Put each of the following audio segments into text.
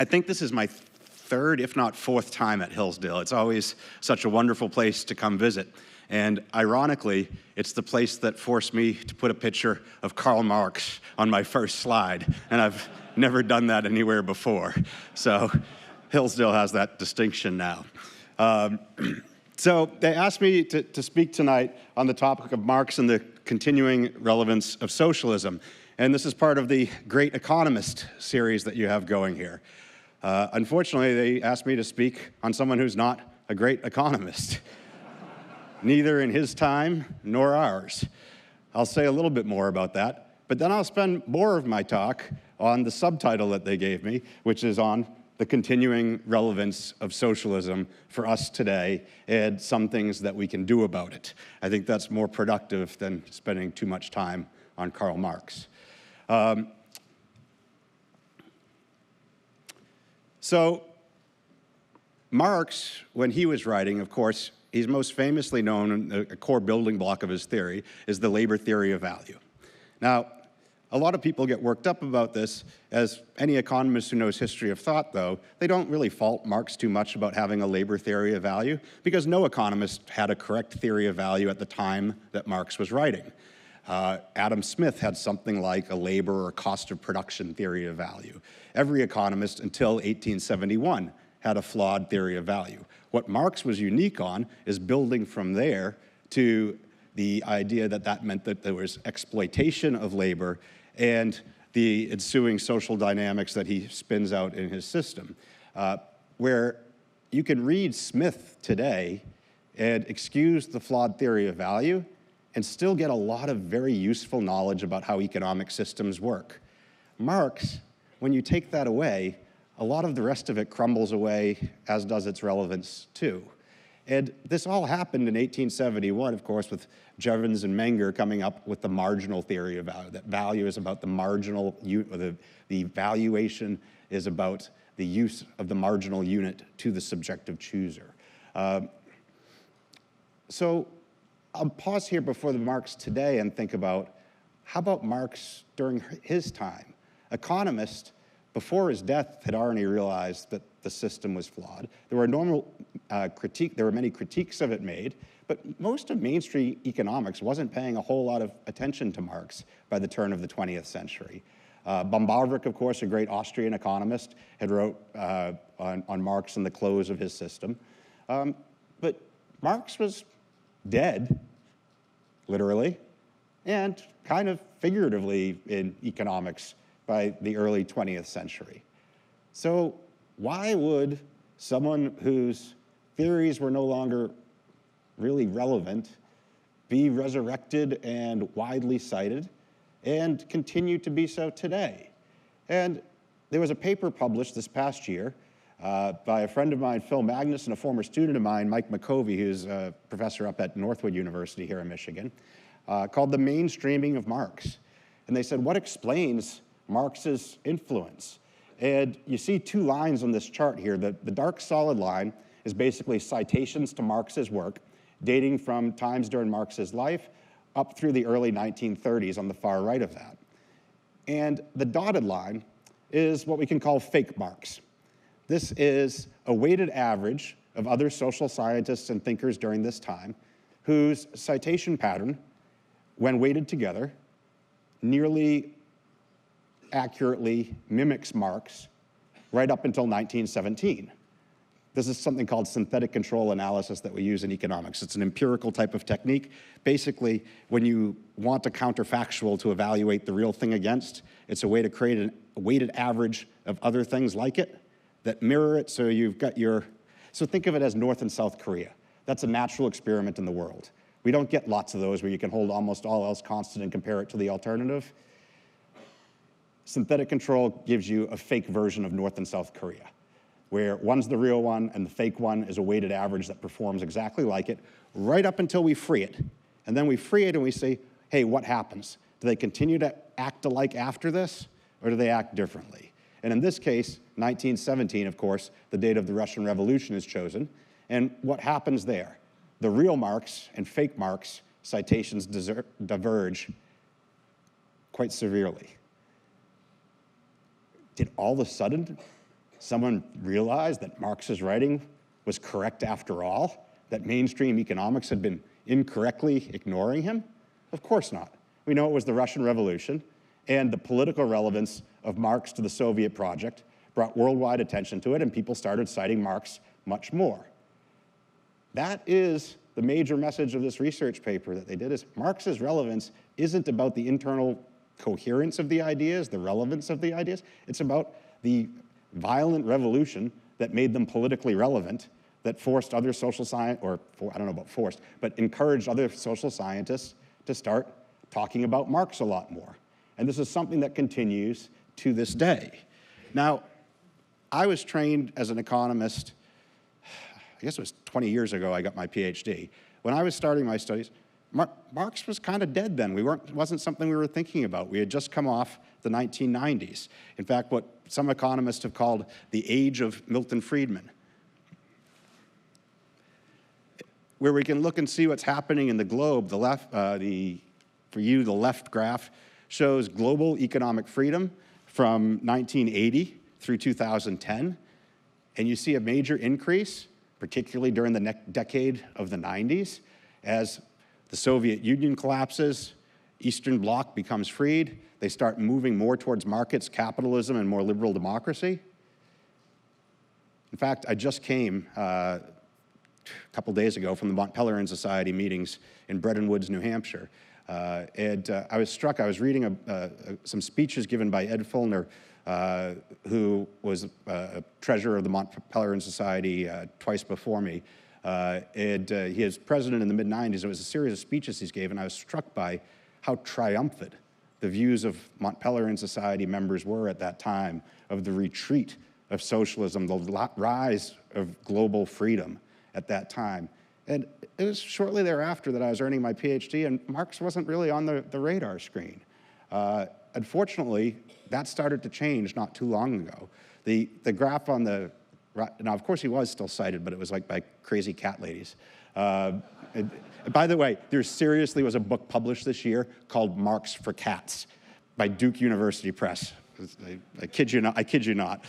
I think this is my third, if not fourth time at Hillsdale. It's always such a wonderful place to come visit. And ironically, it's the place that forced me to put a picture of Karl Marx on my first slide. And I've never done that anywhere before. So Hillsdale has that distinction now. So they asked me to speak tonight on the topic of Marx and the continuing relevance of socialism. And this is part of the Great Economist series that you have going here. Unfortunately, they asked me to speak on someone who's not a great economist, neither in his time nor ours. I'll say a little bit more about that, but then I'll spend more of my talk on the subtitle that they gave me, which is on the continuing relevance of socialism for us today and some things that we can do about it. I think that's more productive than spending too much time on Karl Marx. So Marx, when he was writing, of course, he's most famously known, a core building block of his theory is the labor theory of value. Now, a lot of people get worked up about this. As any economist who knows history of thought, though, they don't really fault Marx too much about having a labor theory of value, because no economist had a correct theory of value at the time that Marx was writing. Adam Smith had something like a labor or cost of production theory of value. Every economist until 1871 had a flawed theory of value. What Marx was unique on is building from there to the idea that that meant that there was exploitation of labor and the ensuing social dynamics that he spins out in his system, where you can read Smith today and excuse the flawed theory of value and still get a lot of very useful knowledge about how economic systems work. Marx, when you take that away, a lot of the rest of it crumbles away, as does its relevance too. And this all happened in 1871, of course, with Jevons and Menger coming up with the marginal theory of value, that value is about the marginal, the valuation is about the use of the marginal unit to the subjective chooser. So I'll pause here before the Marx today and think about, how about Marx during his time? Economists, before his death, had already realized that the system was flawed. There were many critiques of it made, but most of mainstream economics wasn't paying a whole lot of attention to Marx by the turn of the 20th century. Böhm-Bawerk, of course, a great Austrian economist, had wrote on Marx and the close of his system. But Marx was dead, literally, and kind of figuratively in economics by the early 20th century. So why would someone whose theories were no longer really relevant be resurrected and widely cited and continue to be so today? And there was a paper published this past year by a friend of mine, Phil Magnus, and a former student of mine, Mike McCovey, who's a professor up at Northwood University here in Michigan, called The Mainstreaming of Marx. And they said, what explains Marx's influence? And you see two lines on this chart here. The dark solid line is basically citations to Marx's work, dating from times during Marx's life up through the early 1930s on the far right of that. And the dotted line is what we can call fake Marx. This is a weighted average of other social scientists and thinkers during this time whose citation pattern, when weighted together, nearly accurately mimics Marx right up until 1917. This is something called synthetic control analysis that we use in economics. It's an empirical type of technique. Basically, when you want a counterfactual to evaluate the real thing against, it's a way to create a weighted average of other things like it that mirror it, so you've got so think of it as North and South Korea. That's a natural experiment in the world. We don't get lots of those where you can hold almost all else constant and compare it to the alternative. Synthetic control gives you a fake version of North and South Korea, where one's the real one and the fake one is a weighted average that performs exactly like it, right up until we free it. And then we free it and we say, hey, what happens? Do they continue to act alike after this, or do they act differently? And in this case, 1917, of course, the date of the Russian Revolution is chosen. And what happens there? The real Marx and fake Marx citations diverge quite severely. Did all of a sudden someone realized that Marx's writing was correct after all, that mainstream economics had been incorrectly ignoring him? Of course not. We know it was the Russian Revolution, and the political relevance of Marx to the Soviet project brought worldwide attention to it, and people started citing Marx much more. That is the major message of this research paper that they did, is Marx's relevance isn't about the internal coherence of the ideas, the relevance of the ideas. It's about the violent revolution that made them politically relevant, that forced other social science, or I don't know about forced, but encouraged other social scientists to start talking about Marx a lot more. And this is something that continues to this day. Now, I was trained as an economist, I guess it was 20 years ago I got my PhD. When I was starting my studies, Marx was kind of dead then. Wasn't something we were thinking about. We had just come off the 1990s. In fact, what some economists have called the Age of Milton Friedman, where we can look and see what's happening in the globe. The left, for you, the left graph shows global economic freedom from 1980 through 2010. And you see a major increase, particularly during the decade of the 90s, as the Soviet Union collapses, Eastern Bloc becomes freed, they start moving more towards markets, capitalism, and more liberal democracy. In fact, I just came a couple days ago from the Mont Pelerin Society meetings in Bretton Woods, New Hampshire. And I was struck, I was reading some speeches given by Ed Fulner, who was a treasurer of the Mont Pelerin Society twice before me. He was president in the mid-90s. It was a series of speeches he's gave, and I was struck by how triumphant the views of Mont Pelerin Society members were at that time, of the retreat of socialism, the rise of global freedom at that time. And it was shortly thereafter that I was earning my PhD, and Marx wasn't really on the radar screen. Unfortunately, that started to change not too long ago. The graph on the right, now of course he was still cited, but it was like by crazy cat ladies. By the way, there seriously was a book published this year called Marx for Cats by Duke University Press. I kid you not. I kid you not.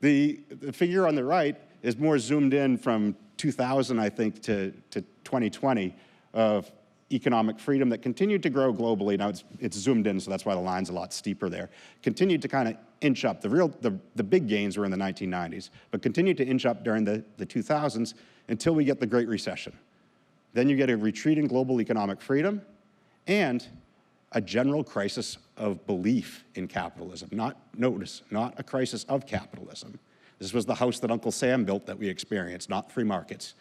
The figure on the right is more zoomed in from 2000, I think, to 2020 of economic freedom that continued to grow globally. Now it's zoomed in, so that's why the line's a lot steeper there. Continued to kind of inch up. The big gains were in the 1990s, but continued to inch up during the 2000s until we get the Great Recession. Then you get a retreat in global economic freedom and a general crisis of belief in capitalism. Not a crisis of capitalism. This was the house that Uncle Sam built that we experienced, not free markets.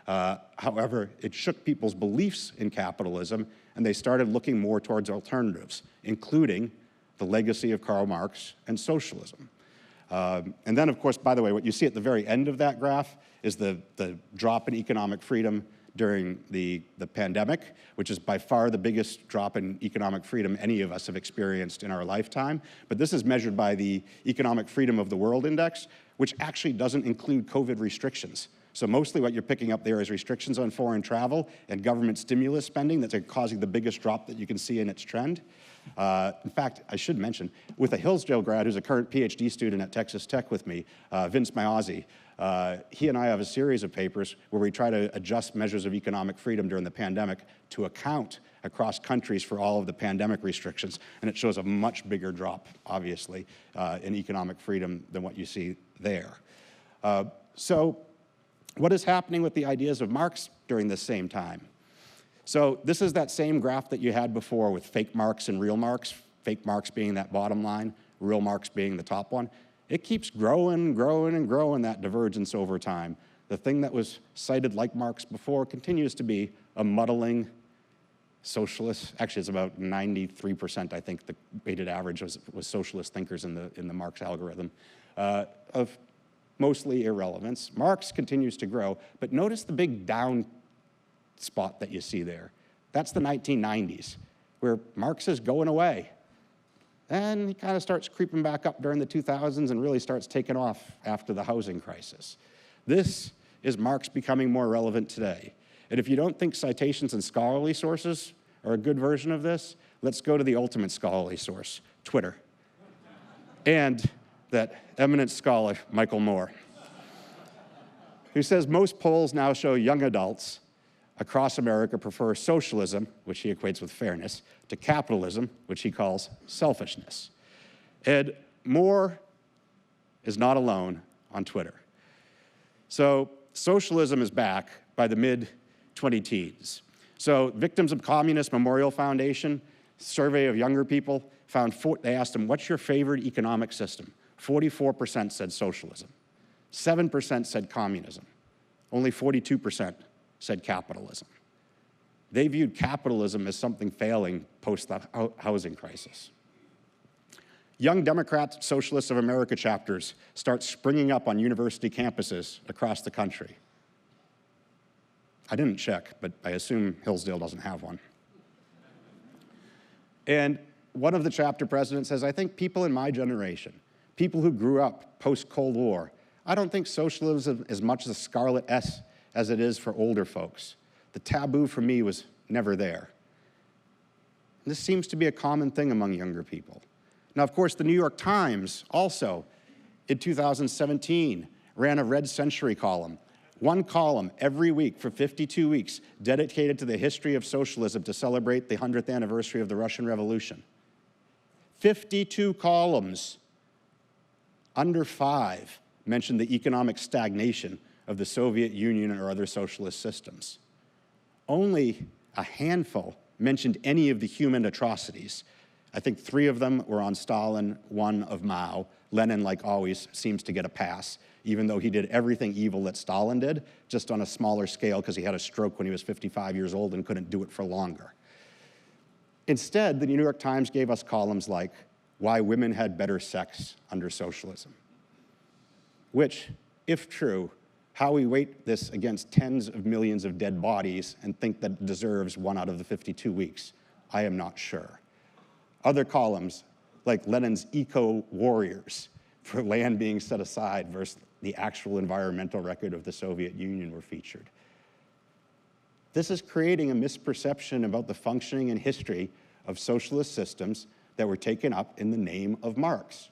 However, it shook people's beliefs in capitalism, and they started looking more towards alternatives, including the legacy of Karl Marx and socialism. And then, of course, by the way, what you see at the very end of that graph is the drop in economic freedom during the pandemic, which is by far the biggest drop in economic freedom any of us have experienced in our lifetime. But this is measured by the Economic Freedom of the World Index, which actually doesn't include COVID restrictions. So mostly what you're picking up there is restrictions on foreign travel and government stimulus spending that's causing the biggest drop that you can see in its trend. In fact, I should mention, with a Hillsdale grad who's a current PhD student at Texas Tech with me, Vince Maozzi, he and I have a series of papers where we try to adjust measures of economic freedom during the pandemic to account across countries for all of the pandemic restrictions, and it shows a much bigger drop, obviously, in economic freedom than what you see there. So what is happening with the ideas of Marx during this same time? So this is that same graph that you had before with fake Marx and real Marx, fake Marx being that bottom line, real Marx being the top one. It keeps growing, growing, and growing, that divergence over time. The thing that was cited like Marx before continues to be a muddling socialist. Actually, it's about 93%, I think, the weighted average was socialist thinkers in the Marx algorithm, of mostly irrelevance. Marx continues to grow, but notice the big down spot that you see there. That's the 1990s, where Marx is going away. Then he kind of starts creeping back up during the 2000s and really starts taking off after the housing crisis. This is Marx becoming more relevant today. And if you don't think citations and scholarly sources are a good version of this, let's go to the ultimate scholarly source, Twitter. And that eminent scholar, Michael Moore, who says most polls now show young adults across America prefer socialism, which he equates with fairness, to capitalism, which he calls selfishness. And Moore is not alone on Twitter. So socialism is back by the mid-2010s. So Victims of Communist Memorial Foundation survey of younger people found, they asked them, what's your favorite economic system? 44% said socialism. 7% said communism. Only 42% said capitalism. They viewed capitalism as something failing post the housing crisis. Young Democrat Socialists of America chapters start springing up on university campuses across the country. I didn't check, but I assume Hillsdale doesn't have one. And one of the chapter presidents says, I think people in my generation, people who grew up post-Cold War, I don't think socialism is much the scarlet S as it is for older folks. The taboo for me was never there. And this seems to be a common thing among younger people. Now, of course, the New York Times also, in 2017, ran a Red Century column, one column every week for 52 weeks, dedicated to the history of socialism to celebrate the 100th anniversary of the Russian Revolution. 52 columns, under 5 mentioned the economic stagnation of the Soviet Union or other socialist systems. Only a handful mentioned any of the human atrocities. I think 3 of them were on Stalin, 1 of Mao. Lenin, like always, seems to get a pass, even though he did everything evil that Stalin did, just on a smaller scale because he had a stroke when he was 55 years old and couldn't do it for longer. Instead, the New York Times gave us columns like, Why Women Had Better Sex Under Socialism, which, if true, how we weight this against tens of millions of dead bodies and think that it deserves 1 out of the 52 weeks, I am not sure. Other columns, like Lenin's eco-warriors for land being set aside versus the actual environmental record of the Soviet Union, were featured. This is creating a misperception about the functioning and history of socialist systems that were taken up in the name of Marx.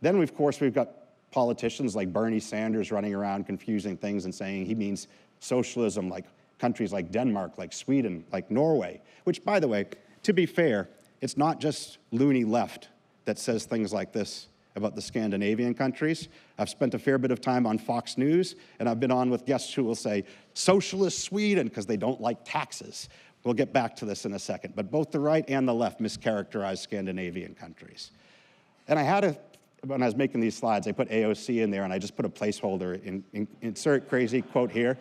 Then, of course, we've got politicians like Bernie Sanders running around confusing things and saying he means socialism like countries like Denmark, like Sweden, like Norway, which, by the way, to be fair, it's not just loony left that says things like this about the Scandinavian countries. I've spent a fair bit of time on Fox News, and I've been on with guests who will say, socialist Sweden, because they don't like taxes. We'll get back to this in a second. But both the right and the left mischaracterize Scandinavian countries. And when I was making these slides, I put AOC in there, and I just put a placeholder in insert crazy quote here.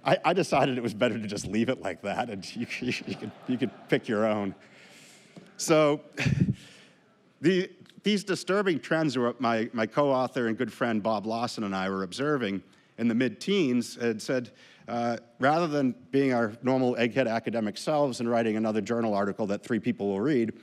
I decided it was better to just leave it like that, and you could pick your own. So these disturbing trends were what my co-author and good friend Bob Lawson and I were observing in the mid-teens, and said, rather than being our normal egghead academic selves and writing another journal article that 3 people will read,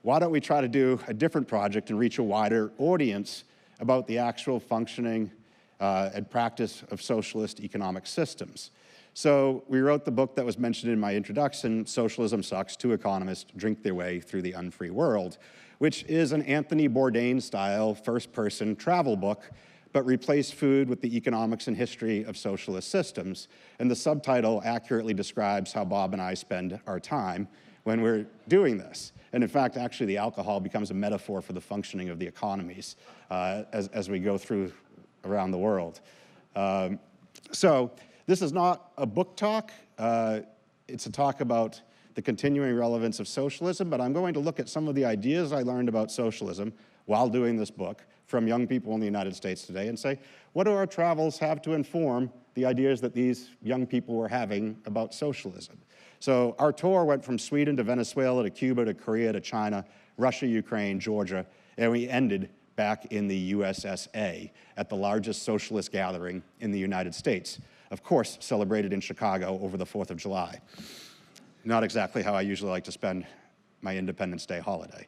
why don't we try to do a different project and reach a wider audience about the actual functioning and practice of socialist economic systems? So we wrote the book that was mentioned in my introduction, Socialism Sucks, 2 economists drink their way through the Unfree World, which is an Anthony Bourdain-style first-person travel book, but replaced food with the economics and history of socialist systems. And the subtitle accurately describes how Bob and I spend our time when we're doing this. And in fact, actually, the alcohol becomes a metaphor for the functioning of the economies as we go through around the world. So this is not a book talk. It's a talk about the continuing relevance of socialism, but I'm going to look at some of the ideas I learned about socialism while doing this book from young people in the United States today and say, what do our travels have to inform the ideas that these young people were having about socialism? So our tour went from Sweden to Venezuela to Cuba to Korea to China, Russia, Ukraine, Georgia, and we ended back in the USSA at the largest socialist gathering in the United States, of course, celebrated in Chicago over the 4th of July. Not exactly how I usually like to spend my Independence Day holiday.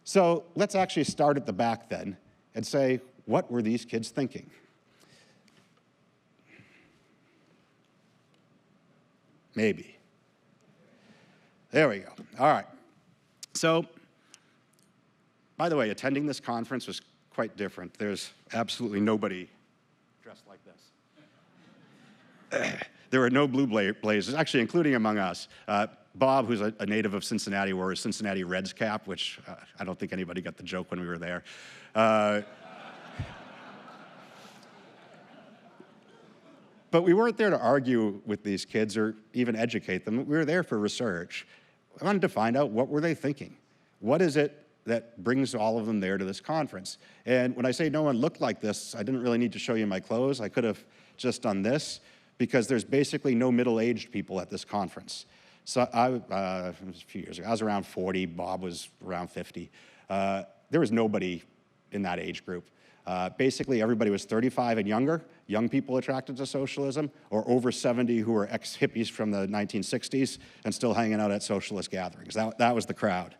So let's actually start at the back then and say, what were these kids thinking? Maybe. There we go. All right. So By the way, attending this conference was quite different. There's absolutely nobody dressed like this. There were no blue blazers, actually, including among us. Bob, who's a native of Cincinnati, wore his Cincinnati Reds cap, which I don't think anybody got the joke when we were there. But we weren't there to argue with these kids or even educate them. We were there for research. I wanted to find out, what were they thinking? What is it that brings all of them there to this conference? And when I say no one looked like this, I didn't really need to show you my clothes. I could have just done this, because there's basically no middle-aged people at this conference. So it was a few years ago. I was around 40. Bob was around 50. There was nobody in that age group. Basically, everybody was 35 and younger, young people attracted to socialism, or over 70 who were ex-hippies from the 1960s and still hanging out at socialist gatherings. That was the crowd.